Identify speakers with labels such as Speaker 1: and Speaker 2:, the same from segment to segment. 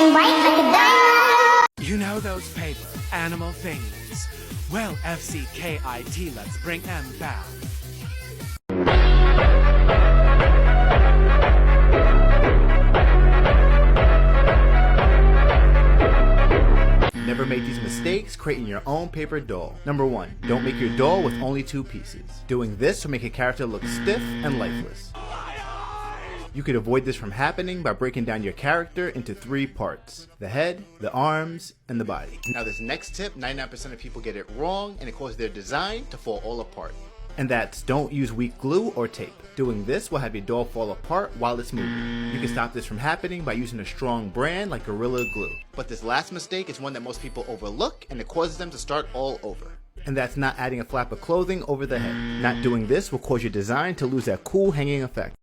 Speaker 1: shine bright like a diamond.
Speaker 2: You know those paper animal thingies? Well, FCKIT, let's bring them back.
Speaker 3: Never make these mistakes creating your own paper doll. Number 1, don't make your doll with only 2 pieces. Doing this will make a character look stiff and lifeless. You could avoid this from happening by breaking down your character into 3 parts: the head, the arms, and the body. Now this next tip, 99% of people get it wrong and it causes their design to fall all apart. And that's, don't use weak glue or tape. Doing this will have your doll fall apart while it's moving. You can stop this from happening by using a strong brand like Gorilla Glue. But this last mistake is one that most people overlook and it causes them to start all over. And that's not adding a flap of clothing over the head. Not doing this will cause your design to lose that cool hanging effect.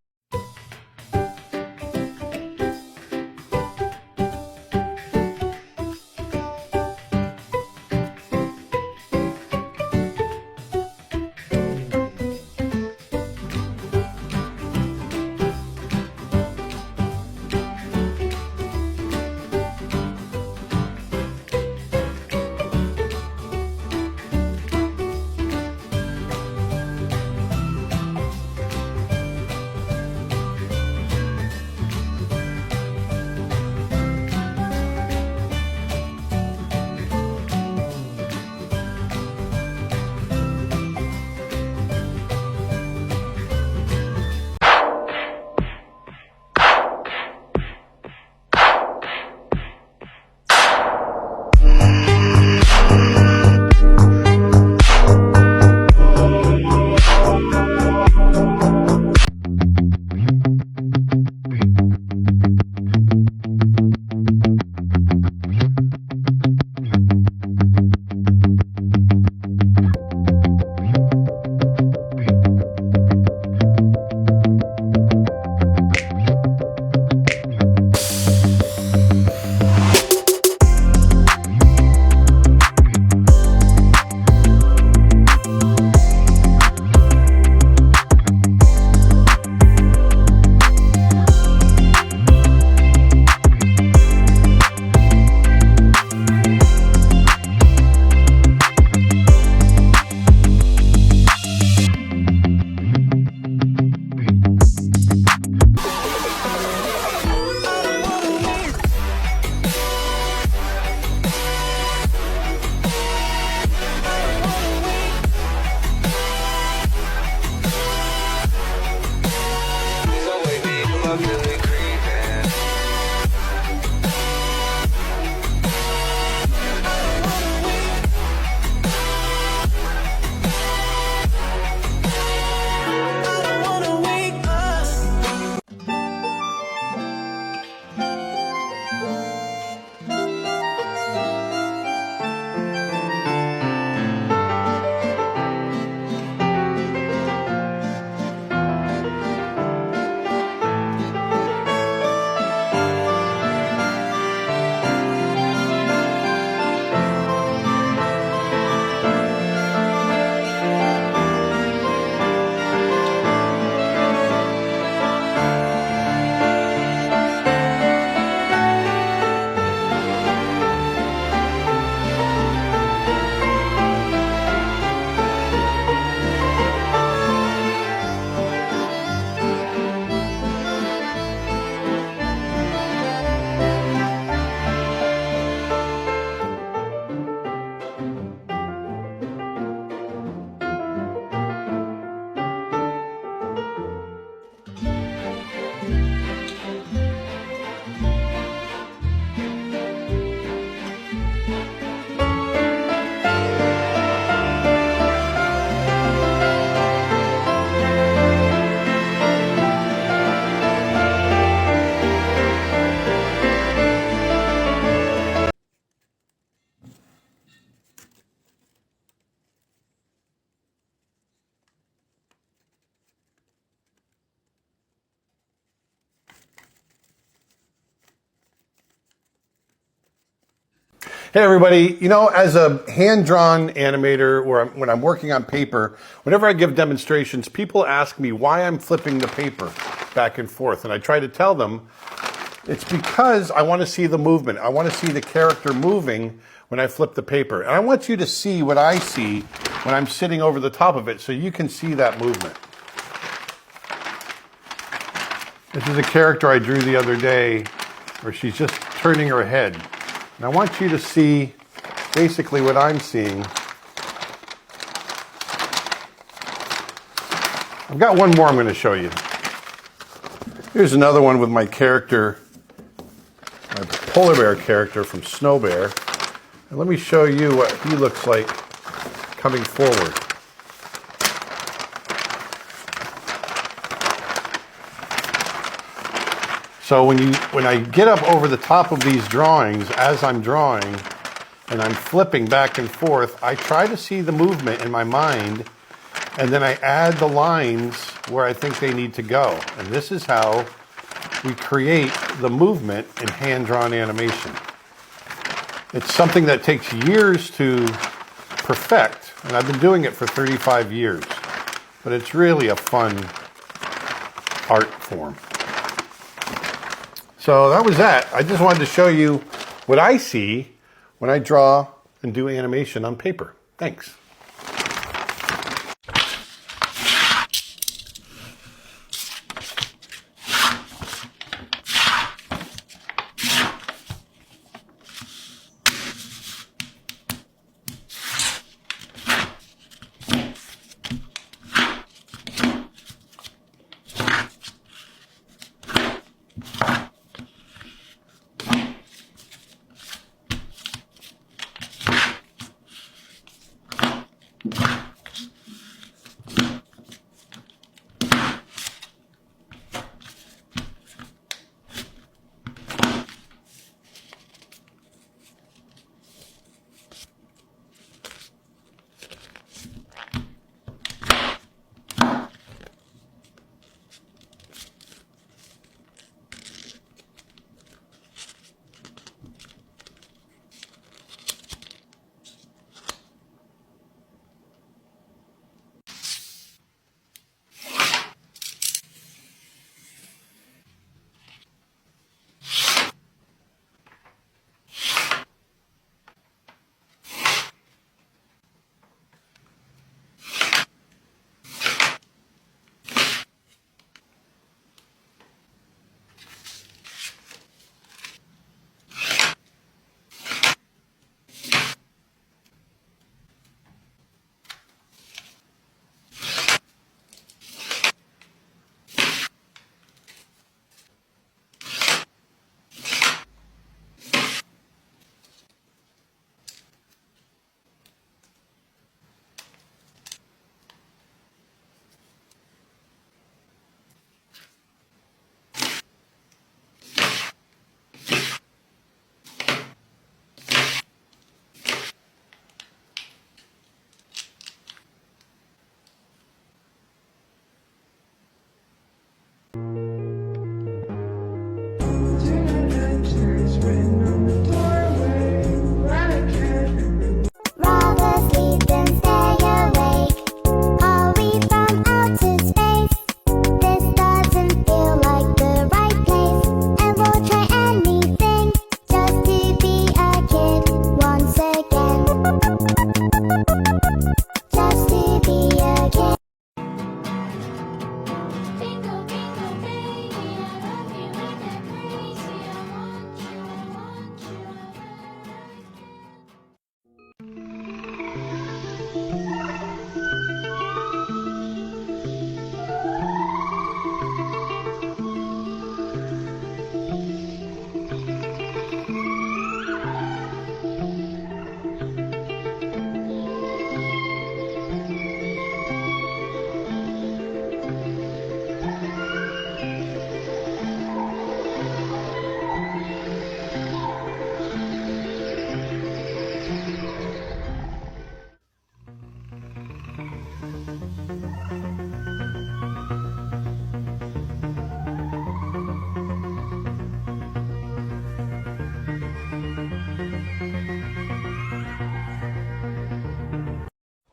Speaker 4: Hey everybody, you know, as a hand-drawn animator or when I'm working on paper, whenever I give demonstrations, people ask me why I'm flipping the paper back and forth. And I try to tell them, It's because I want to see the movement. I want to see the character moving when I flip the paper. And I want you to see what I see when I'm sitting over the top of it so you can see that movement. This is a character I drew the other day where she's just turning her head. And I want you to see basically what I'm seeing. I've got one more I'm going to show you. Here's another one with my character, my polar bear character from Snow Bear. And let me show you what he looks like coming forward. So when I get up over the top of these drawings as I'm drawing and I'm flipping back and forth, I try to see the movement in my mind, and then I add the lines where I think they need to go. And this is how we create the movement in hand-drawn animation. It's something that takes years to perfect, and I've been doing it for 35 years. But it's really a fun art form. So that was that. I just wanted to show you what I see when I draw and do animation on paper. Thanks.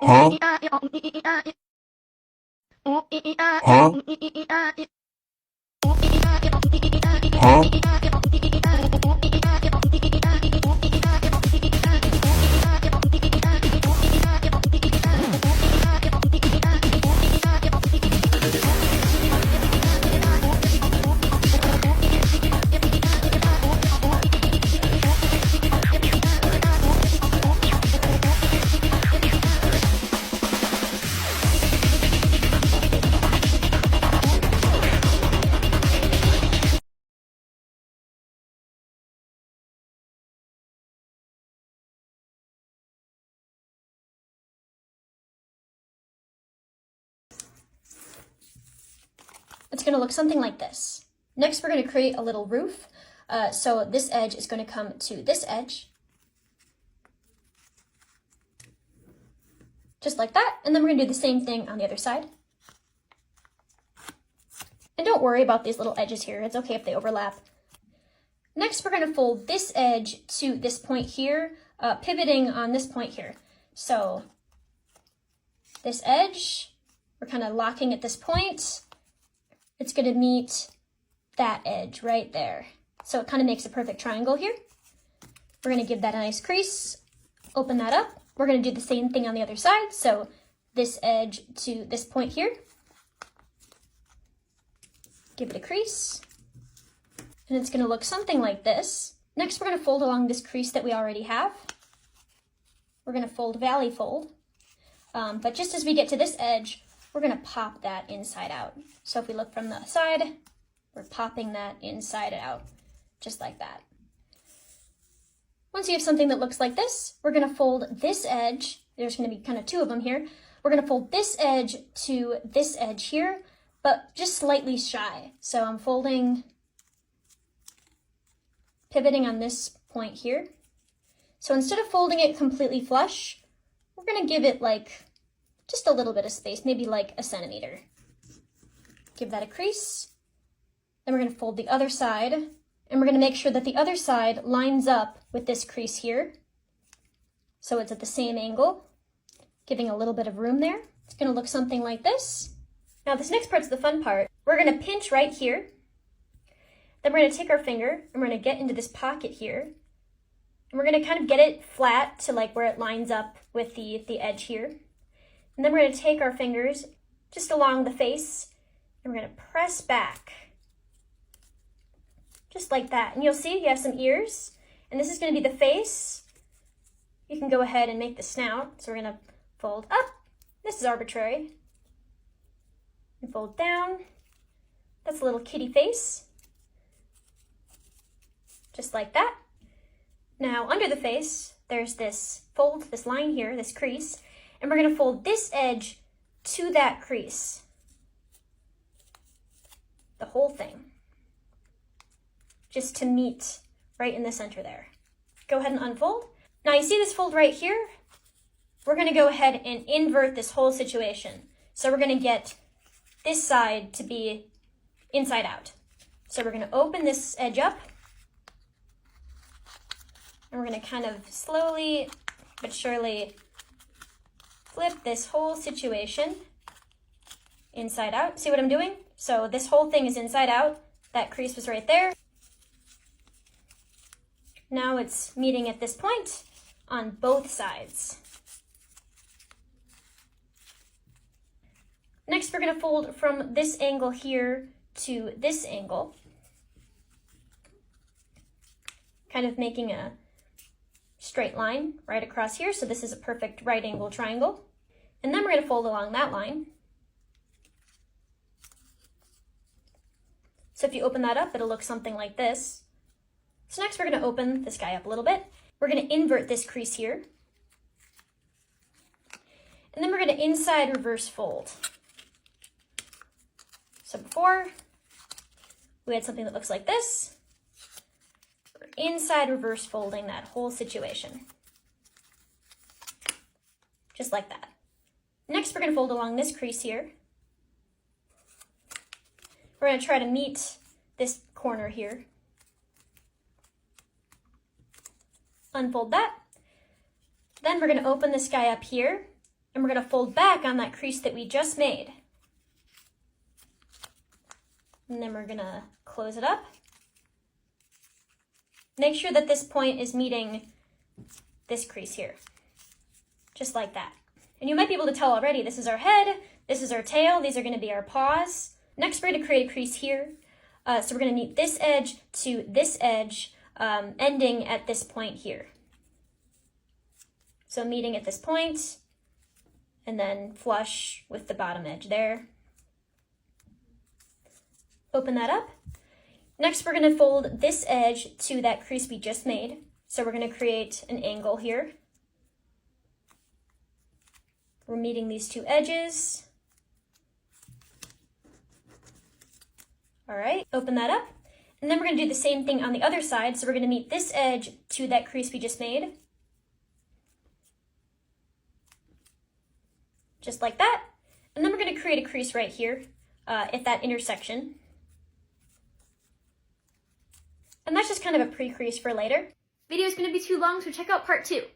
Speaker 1: Huh? Huh? Huh?
Speaker 5: it's going to look something like this. Next, we're going to create a little roof. So this edge is going to come to this edge. Just like that. And then we're going to do the same thing on the other side. And don't worry about these little edges here. It's okay if they overlap. Next, we're going to fold this edge to this point here, pivoting on this point here. So this edge, we're kind of locking at this point. It's going to meet that edge right there. So it kind of makes a perfect triangle here. We're going to give that a nice crease, open that up. We're going to do the same thing on the other side. So this edge to this point here. Give it a crease. And it's going to look something like this. Next, we're going to fold along this crease that we already have. We're going to fold valley fold. But just as we get to this edge, we're going to pop that inside out. So if we look from the side, we're popping that inside out, just like that. Once you have something that looks like this, we're going to fold this edge. There's going to be kind of two of them here. We're going to fold this edge to this edge here, but just slightly shy. So I'm folding, pivoting on this point here. So instead of folding it completely flush, we're going to give it like just a little bit of space, maybe like 1 centimeter. Give that a crease. Then we're going to fold the other side, and we're going to make sure that the other side lines up with this crease here. So it's at the same angle, giving a little bit of room there. It's going to look something like this. Now this next part's the fun part. We're going to pinch right here. Then we're going to take our finger, and we're going to get into this pocket here. And we're going to kind of get it flat to like where it lines up with the edge here. And then we're going to take our fingers just along the face, and we're going to press back. Just like that. And you'll see you have some ears. And this is going to be the face. You can go ahead and make the snout. So we're going to fold up. This is arbitrary. And fold down. That's a little kitty face. Just like that. Now under the face, there's this fold, this line here, this crease. And we're going to fold this edge to that crease. The whole thing. Just to meet right in the center there. Go ahead and unfold. Now you see this fold right here? We're going to go ahead and invert this whole situation. So we're going to get this side to be inside out. So we're going to open this edge up. And we're going to kind of slowly but surely flip this whole situation inside out. See what I'm doing? So this whole thing is inside out. That crease was right there. Now it's meeting at this point on both sides. Next, we're going to fold from this angle here to this angle, kind of making a straight line right across here. So this is a perfect right angle triangle. And then we're going to fold along that line. So if you open that up, it'll look something like this. So next we're going to open this guy up a little bit. We're going to invert this crease here. And then we're going to inside reverse fold. So before, we had something that looks like this. We're inside reverse folding that whole situation. Just like that. Next, we're going to fold along this crease here. We're going to try to meet this corner here. Unfold that. Then we're going to open this guy up here, and we're going to fold back on that crease that we just made. And then we're going to close it up. Make sure that this point is meeting this crease here. Just like that. And you might be able to tell already, this is our head, this is our tail, these are going to be our paws. Next, we're going to create a crease here. So we're going to meet this edge to this edge, ending at this point here. So meeting at this point, and then flush with the bottom edge there. Open that up. Next, we're going to fold this edge to that crease we just made. So we're going to create an angle here. We're meeting these two edges. All right, open that up. And then we're gonna do the same thing on the other side. So we're gonna meet this edge to that crease we just made. Just like that. And then we're gonna create a crease right here at that intersection. And that's just kind of a pre-crease for later.
Speaker 6: Video is going to be too long, so check out part 2.